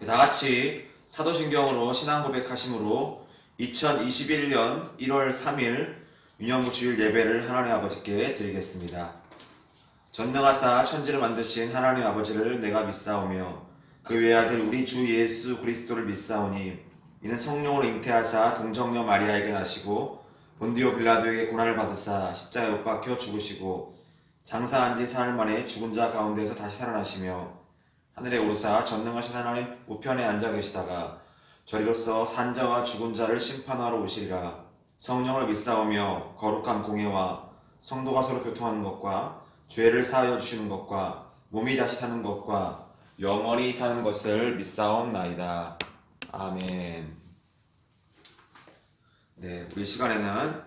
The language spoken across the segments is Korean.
다 같이 사도신경으로 신앙 고백하심으로 2021년 1월 3일 유년부 주일 예배를 하나님 아버지께 드리겠습니다. 전능하사 천지를 만드신 하나님 아버지를 내가 믿사오며 그 외아들 우리 주 예수 그리스도를 믿사오니 이는 성령으로 잉태하사 동정녀 마리아에게 나시고 본디오 빌라도에게 고난을 받으사 십자가에 못 박혀 죽으시고 장사한 지 사흘 만에 죽은 자 가운데서 다시 살아나시며 하늘에 오르사 전능하신 하나님 우편에 앉아 계시다가 저리로서 산자와 죽은 자를 심판하러 오시리라. 성령을 믿사오며 거룩한 공예와 성도가 서로 교통하는 것과 죄를 사하여 주시는 것과 몸이 다시 사는 것과 영원히 사는 것을 믿사옵나이다. 아멘. 네, 우리 시간에는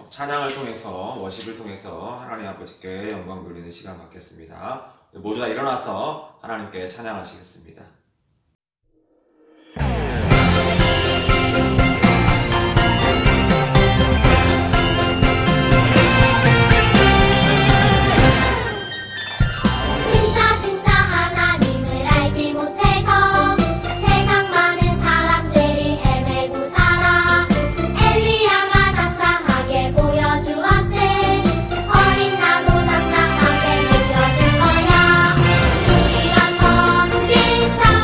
찬양을 통해서 워십을 통해서 하나님 아버지께 영광 돌리는 시간 갖겠습니다. 모두 다 일어나서 하나님께 찬양하시겠습니다. 진짜 하나님을 알지 못해서 세상 많은 사람들이 헤매고 살아. 엘리야가 당당하게 보여주었듯 어린 나도 당당하게 보여줄 거야. 우리가 섬길 자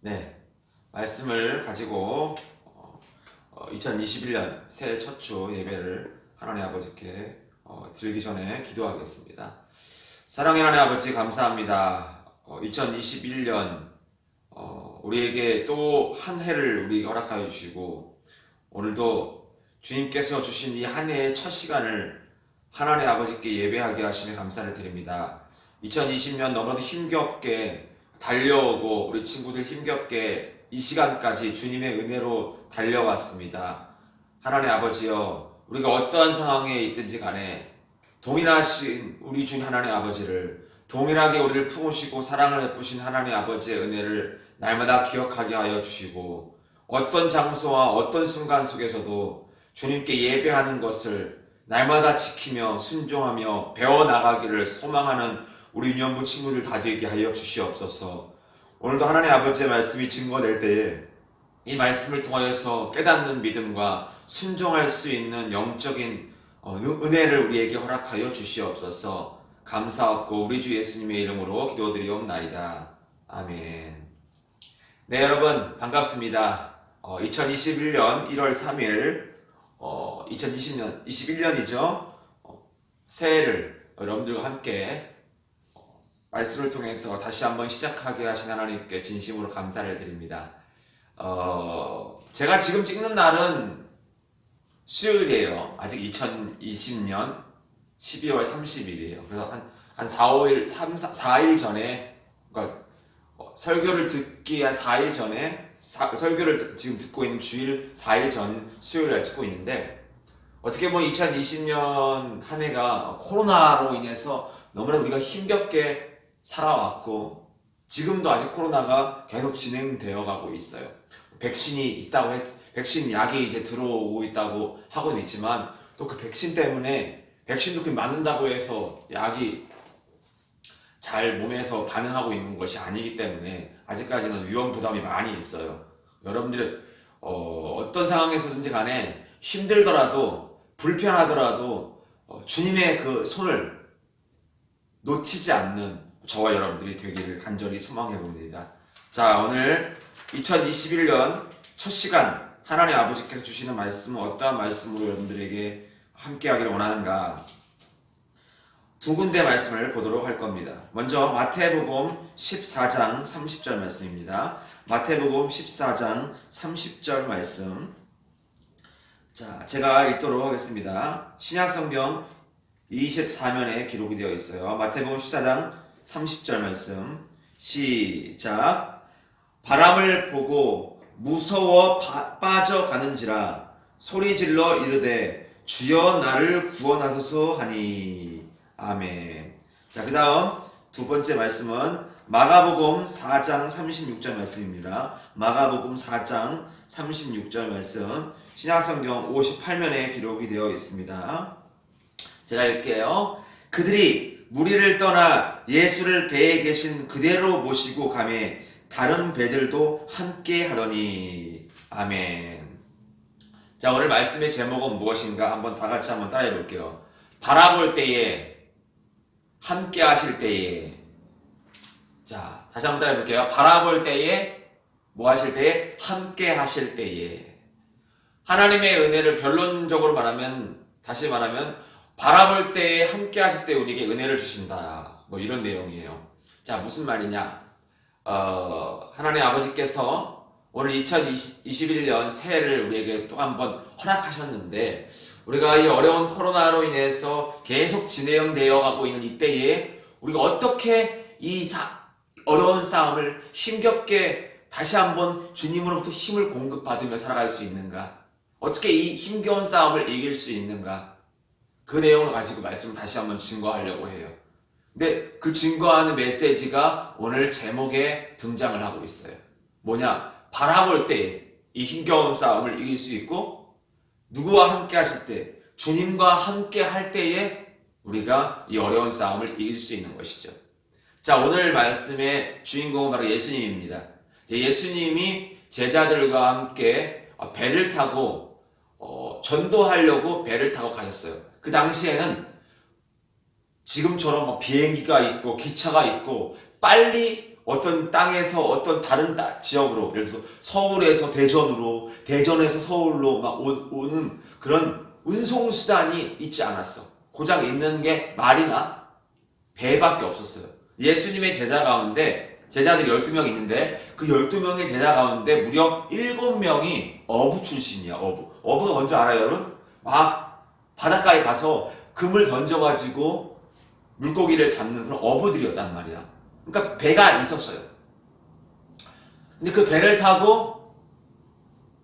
네, 말씀을 가지고 2021년 새해 첫 주 예배를 하나님 아버지께 드리기 전에 기도하겠습니다. 사랑의 하나님 아버지 감사합니다. 2021년 우리에게 또 한 해를 우리에게 허락하여 주시고 오늘도 주님께서 주신 이 한 해의 첫 시간을 하나님 아버지께 예배하게 하시며 감사를 드립니다. 2020년 너무나도 힘겹게 달려오고 우리 친구들 힘겹게 이 시간까지 주님의 은혜로 달려왔습니다. 하나님 아버지여, 우리가 어떠한 상황에 있든지 간에 동일하신 우리 주님 하나님 아버지를, 동일하게 우리를 품으시고 사랑을 베푸신 하나님 아버지의 은혜를 날마다 기억하게 하여 주시고, 어떤 장소와 어떤 순간 속에서도 주님께 예배하는 것을 날마다 지키며 순종하며 배워나가기를 소망하는 우리 유년부 친구들 다 되게 하여 주시옵소서. 오늘도 하나님 아버지의 말씀이 증거될 때에 이 말씀을 통하여서 깨닫는 믿음과 순종할 수 있는 영적인 은혜를 우리에게 허락하여 주시옵소서. 감사하고 우리 주 예수님의 이름으로 기도드리옵나이다. 아멘. 네, 여러분 반갑습니다. 2021년 1월 3일 2021년이죠. 새해를 여러분들과 함께 말씀을 통해서 다시 한번 시작하게 하신 하나님께 진심으로 감사를 드립니다. 제가 지금 찍는 날은 수요일이에요. 아직 2020년 12월 30일이에요. 그래서 한 4일 전에, 그러니까 설교를 듣기 한 4일 전에, 설교를 지금 듣고 있는 주일 4일 전 수요일날 찍고 있는데, 어떻게 보면 2020년 한 해가 코로나로 인해서 너무나 우리가 힘겹게 살아왔고 지금도 아직 코로나가 계속 진행되어 가고 있어요. 백신 약이 이제 들어오고 있다고 하고는 있지만 또 그 백신 때문에 백신도 그 맞는다고 해서 약이 잘 몸에서 반응하고 있는 것이 아니기 때문에 아직까지는 위험 부담이 많이 있어요. 여러분들은 어떤 상황에서든지 간에 힘들더라도 불편하더라도 주님의 그 손을 놓치지 않는 저와 여러분들이 되기를 간절히 소망해 봅니다. 자, 오늘 2021년 첫 시간 하나님 아버지께서 주시는 말씀은 어떠한 말씀으로 여러분들에게 함께 하기를 원하는가? 두 군데 말씀을 보도록 할 겁니다. 먼저 마태복음 14장 30절 말씀입니다. 마태복음 14장 30절 말씀. 자, 제가 읽도록 하겠습니다. 신약성경 24면에 기록이 되어 있어요. 마태복음 14장 30절 말씀 시작. 바람을 보고 무서워 빠져가는지라 소리질러 이르되 주여 나를 구원하소서 하니. 아멘. 자, 그 다음 두 번째 말씀은 마가복음 4장 36절 말씀입니다. 마가복음 4장 36절 말씀 신약성경 58면에 기록이 되어 있습니다. 제가 읽게요. 그들이 무리를 떠나 예수를 배에 계신 그대로 모시고 가매 다른 배들도 함께 하더니. 아멘. 자, 오늘 말씀의 제목은 무엇인가 한번 다 같이 한번 따라해 볼게요. 바라볼 때에, 함께 하실 때에. 자, 다시 한번 따라해 볼게요. 바라볼 때에, 뭐 하실 때에? 함께 하실 때에. 하나님의 은혜를 결론적으로 말하면, 다시 말하면 바라볼 때에 함께 하실 때 우리에게 은혜를 주신다. 뭐 이런 내용이에요. 자, 무슨 말이냐? 하나님 아버지께서 오늘 2021년 새해를 우리에게 또 한 번 허락하셨는데, 우리가 이 어려운 코로나로 인해서 계속 진행되어 가고 있는 이때에 우리가 어떻게 이 어려운 싸움을 힘겹게 다시 한번 주님으로부터 힘을 공급받으며 살아갈 수 있는가? 어떻게 이 힘겨운 싸움을 이길 수 있는가? 그 내용을 가지고 말씀을 다시 한번 증거하려고 해요. 근데 그 증거하는 메시지가 오늘 제목에 등장을 하고 있어요. 뭐냐? 바라볼 때 이 힘겨운 싸움을 이길 수 있고, 누구와 함께 하실 때, 주님과 함께 할 때에 우리가 이 어려운 싸움을 이길 수 있는 것이죠. 자, 오늘 말씀의 주인공은 바로 예수님입니다. 예수님이 제자들과 함께 배를 타고 전도하려고 배를 타고 가셨어요. 그 당시에는 지금처럼 비행기가 있고 기차가 있고 빨리 어떤 땅에서 어떤 다른 지역으로, 예를 들어서 서울에서 대전으로, 대전에서 서울로 막 오는 그런 운송수단이 있지 않았어. 고작 있는 게 말이나 배밖에 없었어요. 예수님의 제자 가운데, 제자들이 12명 있는데 그 12명의 제자 가운데 무려 7명이 어부 출신이야. 어부가 뭔지 알아요, 여러분? 막 바닷가에 가서 금을 던져가지고 물고기를 잡는 그런 어부들이었단 말이야. 그러니까 배가 있었어요. 근데 그 배를 타고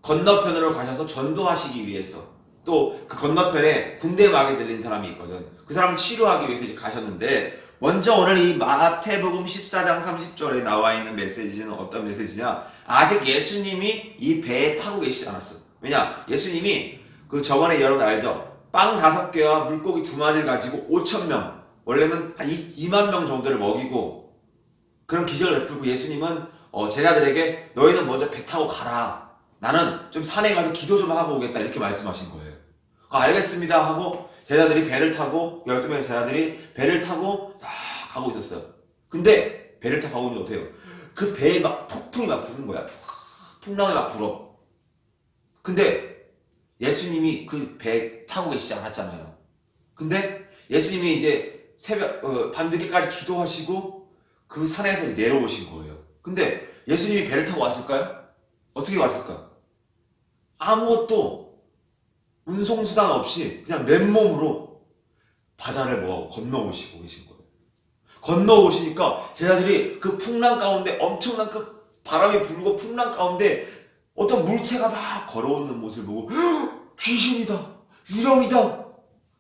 건너편으로 가셔서 전도하시기 위해서, 또 그 건너편에 군대막이 들린 사람이 있거든. 그 사람을 치료하기 위해서 이제 가셨는데, 먼저 오늘 이 마태복음 14장 30절에 나와 있는 메시지는 어떤 메시지냐? 아직 예수님이 이 배에 타고 계시지 않았어. 왜냐? 예수님이 그 저번에 여러분 알죠? 빵 5개와 물고기 2마리를 가지고 5,000명, 원래는 한 2만 명 정도를 먹이고 그런 기적을 베풀고, 예수님은 제자들에게 너희는 먼저 배 타고 가라. 나는 좀 산에 가서 기도 좀 하고 오겠다. 이렇게 말씀하신 거예요. 알겠습니다 하고 제자들이 배를 타고, 12명의 제자들이 배를 타고 다 가고 있었어요. 근데 배를 타고 가고 있는데 어때요? 그 배에 막 폭풍이 막 부는 거야. 풍랑이 막 불어. 근데 예수님이 그 배 타고 계시지 않았잖아요. 근데 예수님이 이제 밤늦게까지 기도하시고 그 산에서 내려오신 거예요. 근데 예수님이 배를 타고 왔을까요? 어떻게 왔을까? 아무것도 운송수단 없이 그냥 맨몸으로 바다를 건너오시고 계신 거예요. 건너오시니까 제자들이 그 풍랑 가운데, 엄청난 그 바람이 불고 풍랑 가운데 어떤 물체가 막 걸어오는 모습을 보고 귀신이다, 유령이다,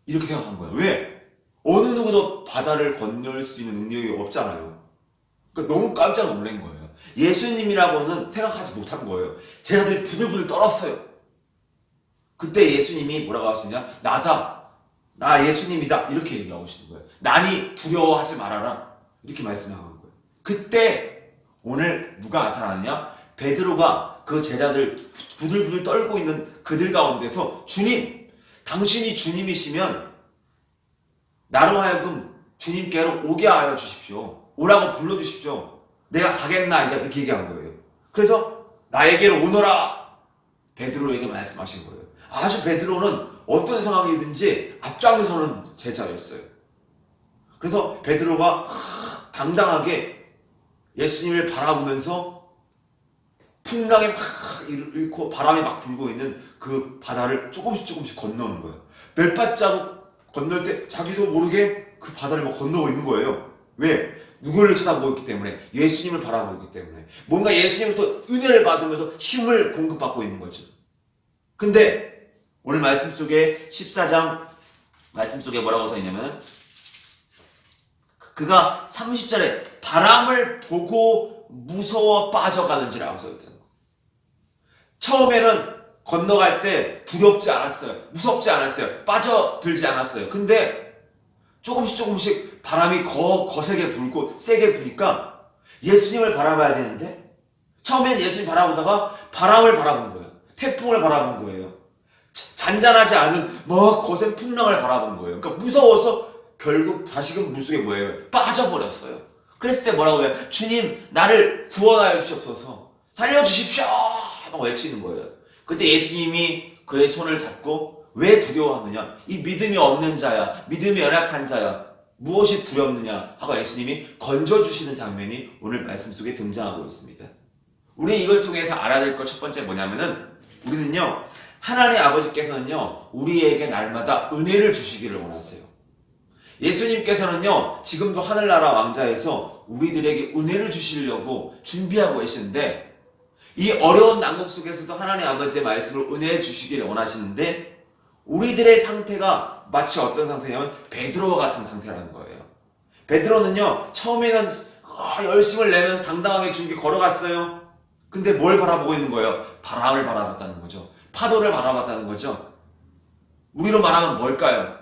이렇게 생각한 거예요. 왜? 어느 누구도 바다를 건널 수 있는 능력이 없잖아요. 그러니까 너무 깜짝 놀란 거예요. 예수님이라고는 생각하지 못한 거예요. 제자들이 부들부들 떨었어요. 그때 예수님이 뭐라고 하시냐? 나다, 나 예수님이다, 이렇게 얘기하고 계시는 거예요. 나니 두려워하지 말아라, 이렇게 말씀하는 거예요. 그때 오늘 누가 나타나느냐? 베드로가 그 제자들 부들부들 떨고 있는 그들 가운데서, 주님, 당신이 주님이시면 나로 하여금 주님께로 오게 하여 주십시오. 오라고 불러주십시오. 내가 가겠나이다, 이렇게 얘기한 거예요. 그래서 나에게로 오너라, 베드로에게 말씀하신 거예요. 아주 베드로는 어떤 상황이든지 앞장서는 제자였어요. 그래서 베드로가 당당하게 예수님을 바라보면서 풍랑에 막 일고 바람이 막 불고 있는 그 바다를 조금씩 건너는 거예요. 몇 발자국 건널 때 자기도 모르게 그 바다를 막 건너고 있는 거예요. 왜? 누구를 쳐다보고 있기 때문에, 예수님을 바라보고 있기 때문에, 뭔가 예수님부터 은혜를 받으면서 힘을 공급받고 있는 거죠. 근데 오늘 말씀 속에 14장 말씀 속에 뭐라고 써있냐면, 그가 30절에 바람을 보고 무서워 빠져가는지라고 써있다는 거예요. 처음에는 건너갈 때 두렵지 않았어요. 무섭지 않았어요. 빠져들지 않았어요. 근데 조금씩 바람이 거세게 불고 세게 부니까 예수님을 바라봐야 되는데, 처음에는 예수님 바라보다가 바람을 바라본 거예요. 태풍을 바라본 거예요. 잔잔하지 않은 거센 풍랑을 바라본 거예요. 그러니까 무서워서 결국 다시금 물속에 빠져버렸어요. 그랬을 때 뭐라고 해요? 주님, 나를 구원하여 주시옵소서, 살려주십시오, 막 외치는 거예요. 그때 예수님이 그의 손을 잡고, 왜 두려워하느냐? 이 믿음이 없는 자야, 믿음이 연약한 자야, 무엇이 두렵느냐 하고 예수님이 건져주시는 장면이 오늘 말씀 속에 등장하고 있습니다. 우리 이걸 통해서 알아야 될 것 첫 번째 뭐냐면은, 우리는요, 하나님 아버지께서는요, 우리에게 날마다 은혜를 주시기를 원하세요. 예수님께서는요, 지금도 하늘나라 왕자에서 우리들에게 은혜를 주시려고 준비하고 계시는데, 이 어려운 난국 속에서도 하나님 아버지의 말씀을 은혜해 주시기를 원하시는데, 우리들의 상태가 마치 어떤 상태냐면 베드로와 같은 상태라는 거예요. 베드로는요, 처음에는 열심을 내면서 당당하게 주님께 걸어갔어요. 근데 뭘 바라보고 있는 거예요? 바람을 바라봤다는 거죠. 파도를 바라봤다는 거죠. 우리로 말하면 뭘까요?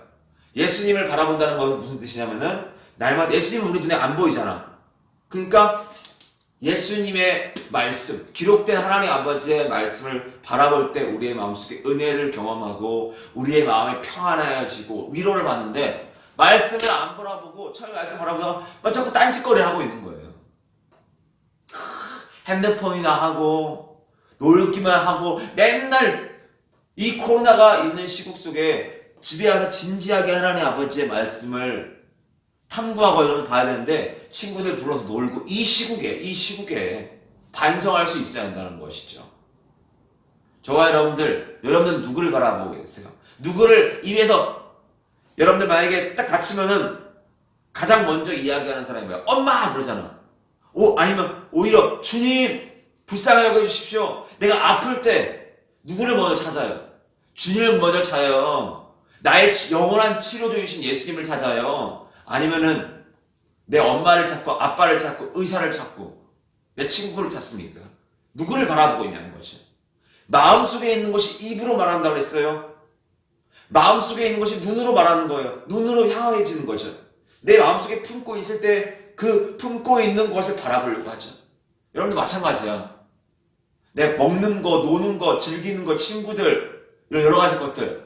예수님을 바라본다는 것은 무슨 뜻이냐면은, 날마다 예수님은 우리 눈에 안 보이잖아. 그러니까 예수님의 말씀, 기록된 하나님 아버지의 말씀을 바라볼 때 우리의 마음속에 은혜를 경험하고 우리의 마음이 평안해지고 위로를 받는데, 말씀을 안 바라보고 처음에 말씀 바라보다가 자꾸 딴짓거리를 하고 있는 거예요. 핸드폰이나 하고 놀기만 하고 맨날 이 코로나가 있는 시국 속에 집에 가서 진지하게 하나님 아버지의 말씀을 탐구하고 이러면 봐야 되는데 친구들 불러서 놀고 이 시국에 반성할 수 있어야 한다는 것이죠. 저와 여러분들 누구를 바라보고 계세요? 누구를 입에서 여러분들 만약에 딱 갇히면은 가장 먼저 이야기하는 사람이 뭐야? 엄마! 그러잖아. 아니면 오히려 주님 불쌍하게 여겨주십시오. 내가 아플 때 누구를 먼저 찾아요? 주님을 먼저 찾아요. 나의 영원한 치료주이신 예수님을 찾아요. 아니면은 내 엄마를 찾고 아빠를 찾고 의사를 찾고 내 친구를 찾습니까? 누구를 바라보고 있냐는 거죠. 마음속에 있는 것이 입으로 말한다고 그랬어요. 마음속에 있는 것이 눈으로 말하는 거예요. 눈으로 향해지는 거죠. 내 마음속에 품고 있을 때 그 품고 있는 것을 바라보려고 하죠. 여러분도 마찬가지야. 내 먹는 거, 노는 거, 즐기는 거, 친구들 이런 여러 가지 것들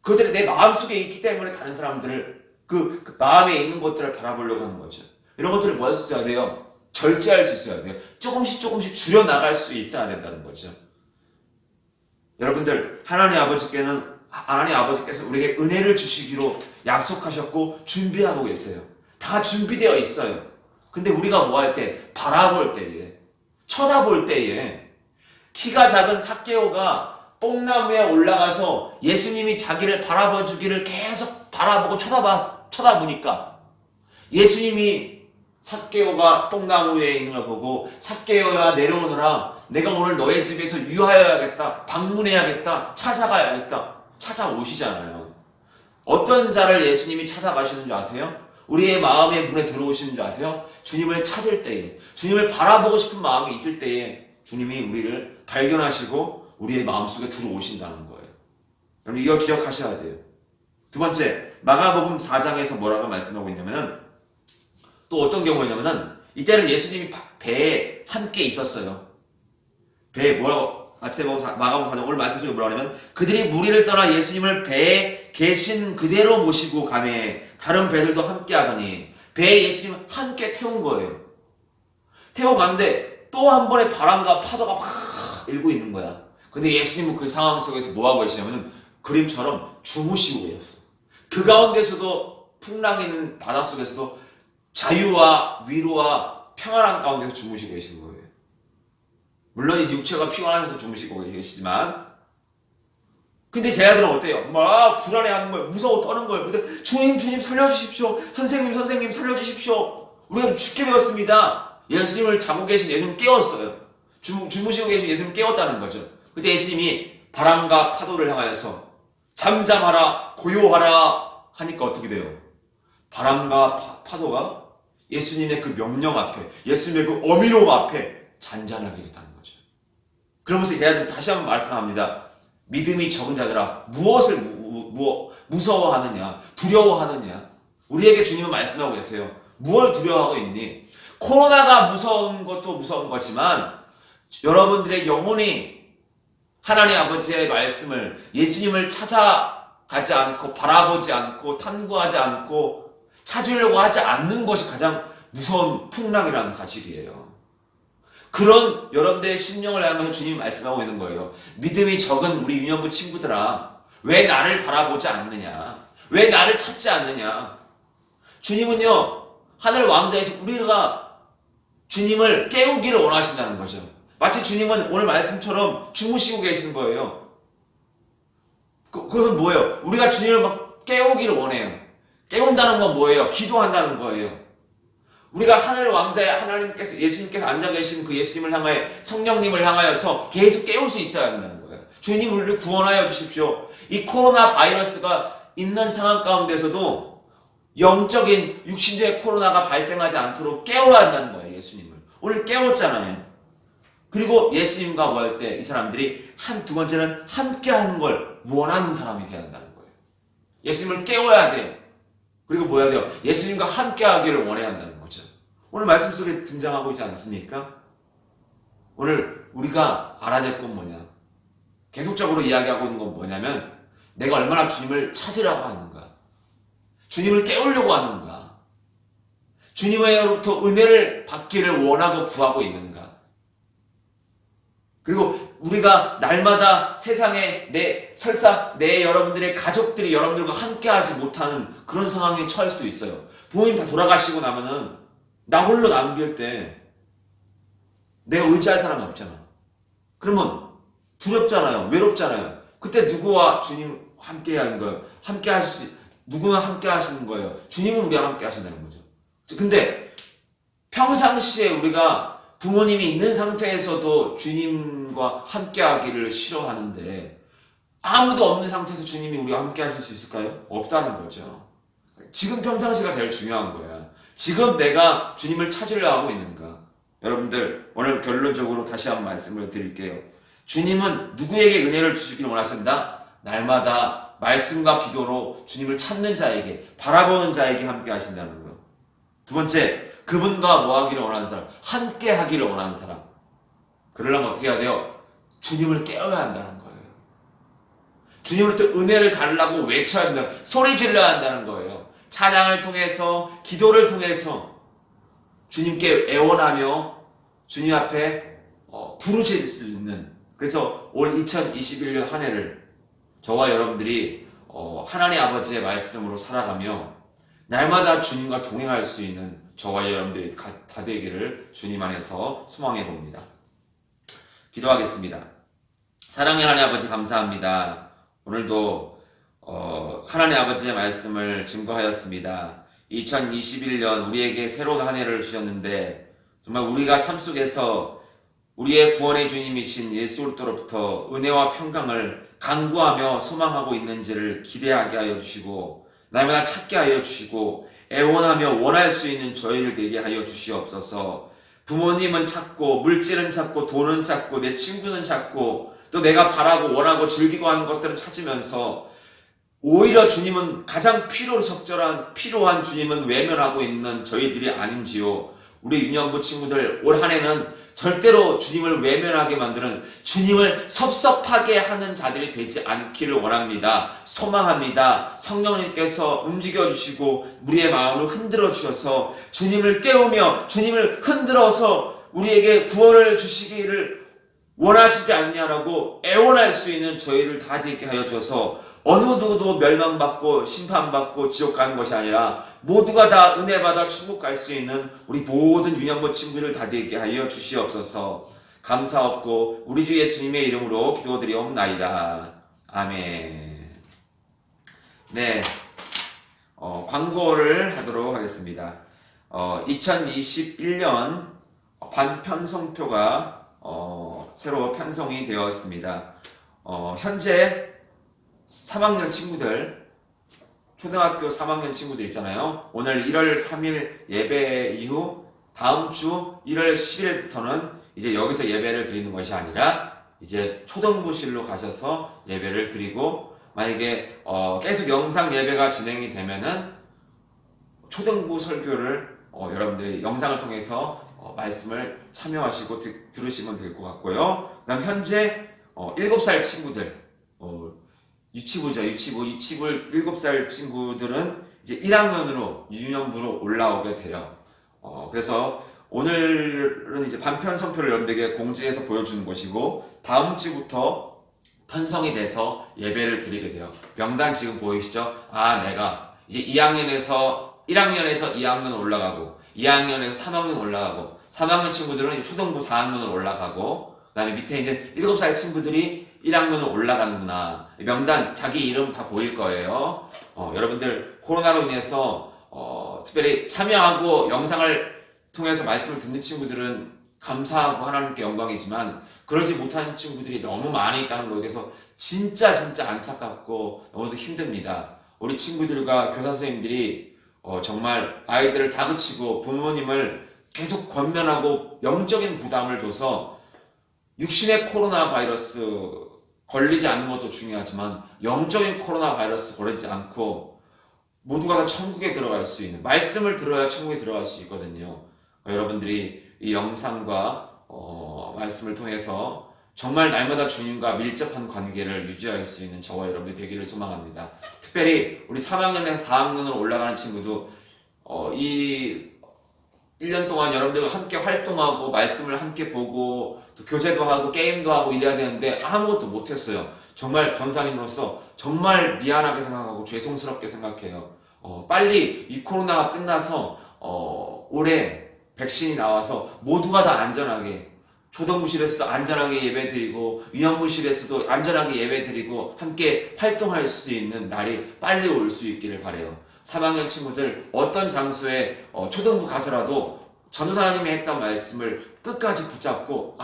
그들이 내 마음속에 있기 때문에 다른 사람들을 그 마음에 있는 것들을 바라보려고 하는 거죠. 이런 것들을 뭐 할 수 있어야 돼요? 절제할 수 있어야 돼요. 조금씩 줄여나갈 수 있어야 된다는 거죠. 여러분들 하나님 아버지께서 우리에게 은혜를 주시기로 약속하셨고 준비하고 계세요. 다 준비되어 있어요. 근데 우리가 뭐 할 때? 바라볼 때에 쳐다볼 때에 키가 작은 삭개오가 뽕나무에 올라가서 예수님이 자기를 바라봐 주기를 계속 바라보고 쳐다보니까 예수님이 삭개오가 뽕나무 위에 있는 걸 보고 삭개오야 내려오너라 내가 오늘 너의 집에서 유하여야겠다 방문해야겠다 찾아가야겠다 찾아오시잖아요. 어떤 자를 예수님이 찾아가시는 줄 아세요? 우리의 마음의 문에 들어오시는 줄 아세요? 주님을 찾을 때에 주님을 바라보고 싶은 마음이 있을 때에 주님이 우리를 발견하시고 우리의 마음속에 들어오신다는 거예요. 여러분 이거 기억하셔야 돼요. 두 번째 마가복음 4장에서 뭐라고 말씀하고 있냐면은 또 어떤 경우였냐면은 이때는 예수님이 배에 함께 있었어요. 배에 뭐라고 마가복음 4장 오늘 말씀 중에 뭐라고 하냐면 그들이 무리를 떠나 예수님을 배에 계신 그대로 모시고 가매 다른 배들도 함께 하더니 배에 예수님을 함께 태운 거예요. 태워 가는데 또 한 번의 바람과 파도가 막 일고 있는 거야. 근데 예수님은 그 상황 속에서 뭐 하고 계시냐면 그림처럼 주무시고 계셨어. 그 가운데서도 풍랑이 있는 바닷속에서도 자유와 위로와 평안한 가운데서 주무시고 계신 거예요. 물론 이 육체가 피곤해서 주무시고 계시지만 근데 제 아들은 어때요? 막 불안해하는 거예요. 무서워 떠는 거예요. 근데 주님 살려주십시오. 선생님 살려주십시오. 우리가 죽게 되었습니다. 예수님을 자고 계신 예수님 깨웠어요. 주무시고 계신 예수님 깨웠다는 거죠. 근데 예수님이 바람과 파도를 향하여서 잠잠하라 고요하라 하니까 어떻게 돼요? 바람과 파도가 예수님의 그 명령 앞에 예수님의 그 어미로움 앞에 잔잔하게 됐다는 거죠. 그러면서 제 아들 다시 한번 말씀합니다. 믿음이 적은 자들아 무엇을 무서워하느냐 두려워하느냐 우리에게 주님은 말씀하고 계세요. 무엇을 두려워하고 있니? 코로나가 무서운 것도 무서운 거지만 여러분들의 영혼이 하나님 아버지의 말씀을 예수님을 찾아가지 않고 바라보지 않고 탐구하지 않고 찾으려고 하지 않는 것이 가장 무서운 풍랑이라는 사실이에요. 그런 여러분들의 심령을 향하면서 주님이 말씀하고 있는 거예요. 믿음이 적은 우리 유년부 친구들아 왜 나를 바라보지 않느냐 왜 나를 찾지 않느냐. 주님은요 하늘 왕자에서 우리가 주님을 깨우기를 원하신다는 거죠. 마치 주님은 오늘 말씀처럼 주무시고 계시는 거예요. 그것은 뭐예요? 우리가 주님을 막 깨우기를 원해요. 깨운다는 건 뭐예요? 기도한다는 거예요. 우리가 하늘 왕자의 하나님께서 예수님께서 앉아 계신 그 예수님을 향하여 성령님을 향하여서 계속 깨울 수 있어야 한다는 거예요. 주님 우리를 구원하여 주십시오. 이 코로나 바이러스가 있는 상황 가운데서도 영적인 육신적인 코로나가 발생하지 않도록 깨워야 한다는 거예요. 예수님을 오늘 깨웠잖아요. 그리고 예수님과 뭐 할 때 이 사람들이 두 번째는 함께 하는 걸 원하는 사람이 되어야 한다는 거예요. 예수님을 깨워야 돼요. 그리고 뭐 해야 돼요? 예수님과 함께 하기를 원해야 한다는 거죠. 오늘 말씀 속에 등장하고 있지 않습니까? 오늘 우리가 알아야 될 건 뭐냐? 계속적으로 이야기하고 있는 건 뭐냐면 내가 얼마나 주님을 찾으려고 하는가? 주님을 깨우려고 하는가? 주님으로부터 은혜를 받기를 원하고 구하고 있는가? 그리고 우리가 날마다 세상에 설사 내 여러분들의 가족들이 여러분들과 함께하지 못하는 그런 상황에 처할 수도 있어요. 부모님 다 돌아가시고 나면은 나 홀로 남길 때 내가 의지할 사람이 없잖아. 그러면 두렵잖아요. 외롭잖아요. 그때 누구와 주님 함께 하는 거예요? 누구나 함께 하시는 거예요. 주님은 우리와 함께 하신다는 거죠. 근데 평상시에 우리가 부모님이 있는 상태에서도 주님과 함께 하기를 싫어하는데 아무도 없는 상태에서 주님이 우리와 함께 하실 수 있을까요? 없다는 거죠. 지금 평상시가 제일 중요한 거야. 지금 내가 주님을 찾으려 하고 있는가? 여러분들 오늘 결론적으로 다시 한번 말씀을 드릴게요. 주님은 누구에게 은혜를 주시기를 원하신다? 날마다 말씀과 기도로 주님을 찾는 자에게, 바라보는 자에게 함께 하신다는 거예요. 두 번째, 그분과 뭐 하기를 원하는 사람? 함께 하기를 원하는 사람. 그러려면 어떻게 해야 돼요? 주님을 깨워야 한다는 거예요. 주님을 또 은혜를 달라고 외쳐야 한다는 거예요. 소리 질러야 한다는 거예요. 찬양을 통해서, 기도를 통해서 주님께 애원하며 주님 앞에 부르실 수 있는, 그래서 올 2021년 한 해를 저와 여러분들이 하나님 아버지의 말씀으로 살아가며 날마다 주님과 동행할 수 있는 저와 여러분들이 다 되기를 주님 안에서 소망해 봅니다. 기도하겠습니다. 사랑의 하나님 아버지 감사합니다. 오늘도 하나님 아버지의 말씀을 증거하였습니다. 2021년 우리에게 새로운 한 해를 주셨는데 정말 우리가 삶 속에서 우리의 구원의 주님이신 예수 그리스도로부터 은혜와 평강을 간구하며 소망하고 있는지를 기대하게 하여 주시고 날마다 찾게 하여 주시고 애원하며 원할 수 있는 저희를 되게 하여 주시옵소서. 부모님은 찾고 물질은 찾고 돈은 찾고 내 친구는 찾고 또 내가 바라고 원하고 즐기고 하는 것들은 찾으면서 오히려 주님은 가장 필요한 주님은 외면하고 있는 저희들이 아닌지요. 우리 유년부 친구들 올 한 해는 절대로 주님을 외면하게 만드는, 주님을 섭섭하게 하는 자들이 되지 않기를 원합니다. 소망합니다. 성령님께서 움직여 주시고 우리의 마음을 흔들어 주셔서 주님을 깨우며 주님을 흔들어서 우리에게 구원을 주시기를 원하시지 않냐라고 애원할 수 있는 저희를 다 되게 하여 주셔서 어느 누구도 멸망받고 심판받고 지옥 가는 것이 아니라 모두가 다 은혜받아 천국 갈 수 있는 우리 모든 유년부 친구들 다 되게 하여 주시옵소서. 감사없고 우리 주 예수님의 이름으로 기도드리옵나이다. 아멘. 네, 광고를 하도록 하겠습니다. 2021년 반편성표가 새로 편성이 되었습니다. 현재 3학년 친구들, 초등학교 3학년 친구들 있잖아요. 오늘 1월 3일 예배 이후 다음 주 1월 10일부터는 이제 여기서 예배를 드리는 것이 아니라 이제 초등부실로 가셔서 예배를 드리고, 만약에 계속 영상 예배가 진행이 되면은 초등부 설교를 여러분들이 영상을 통해서 말씀을 참여하시고 들으시면 될 것 같고요. 그다음 현재 7살 친구들, 유치부 7살 친구들은 이제 1학년으로 유년부로 올라오게 돼요. 그래서 오늘은 이제 반편 선표를 여러분들에게 공지해서 보여주는 것이고, 다음 주부터 편성이 돼서 예배를 드리게 돼요. 명단 지금 보이시죠? 내가 이제 1학년에서 2학년 올라가고 2학년에서 3학년 올라가고 3학년 친구들은 초등부 4학년을 올라가고, 그 다음에 밑에 이제 7살 친구들이 1학년을 올라가는구나. 명단 자기 이름 다 보일 거예요. 여러분들 코로나로 인해서 특별히 참여하고 영상을 통해서 말씀을 듣는 친구들은 감사하고 하나님께 영광이지만, 그러지 못하는 친구들이 너무 많이 있다는 것에 대해서 진짜 안타깝고 너무도 힘듭니다. 우리 친구들과 교사 선생님들이 정말 아이들을 다그치고 부모님을 계속 권면하고 영적인 부담을 줘서 육신의 코로나 바이러스 걸리지 않는 것도 중요하지만 영적인 코로나 바이러스 걸리지 않고 모두가 다 천국에 들어갈 수 있는, 말씀을 들어야 천국에 들어갈 수 있거든요. 여러분들이 이 영상과 말씀을 통해서 정말 날마다 주님과 밀접한 관계를 유지할 수 있는 저와 여러분이 되기를 소망합니다. 특별히 우리 3학년에서 4학년으로 올라가는 친구도 이 1년 동안 여러분들과 함께 활동하고 말씀을 함께 보고 또 교제도 하고 게임도 하고 이래야 되는데 아무것도 못했어요. 정말 권사님으로서 정말 미안하게 생각하고 죄송스럽게 생각해요. 빨리 이 코로나가 끝나서 올해 백신이 나와서 모두가 다 안전하게 초등부실에서도 안전하게 예배드리고 위안부실에서도 안전하게 예배드리고 함께 활동할 수 있는 날이 빨리 올 수 있기를 바라요. 3학년 친구들 어떤 장소에 초등부 가서라도 전도사님이 했던 말씀을 끝까지 붙잡고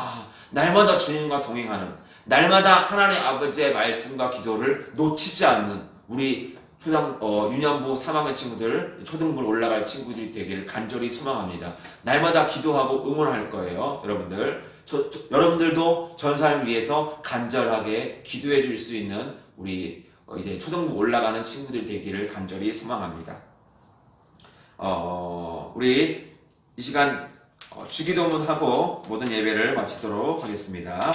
날마다 주님과 동행하는 날마다 하나님 아버지의 말씀과 기도를 놓치지 않는 우리 유년부 3학년 친구들 초등부로 올라갈 친구들이 되기를 간절히 소망합니다. 날마다 기도하고 응원할 거예요. 여러분들 여러분들도 전사를 위해서 간절하게 기도해 줄 수 있는 우리 이제 초등부 올라가는 친구들 되기를 간절히 소망합니다. 우리 이 시간 주기도문하고 모든 예배를 마치도록 하겠습니다.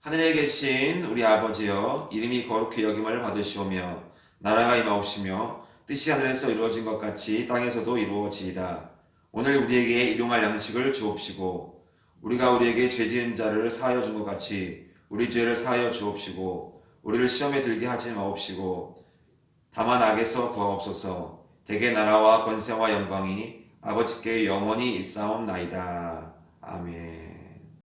하늘에 계신 우리 아버지여, 이름이 거룩히 여김을 받으시오며 나라가 임하옵시며 뜻이 하늘에서 이루어진 것 같이 땅에서도 이루어지이다. 오늘 우리에게 일용할 양식을 주옵시고 우리가 우리에게 죄지은 자를 사하여 준 것 같이 우리 죄를 사하여 주옵시고 우리를 시험에 들게 하지 마옵시고 다만 악에서 구하옵소서. 대개 나라와 권세와 영광이 아버지께 영원히 있사옵나이다. 아멘.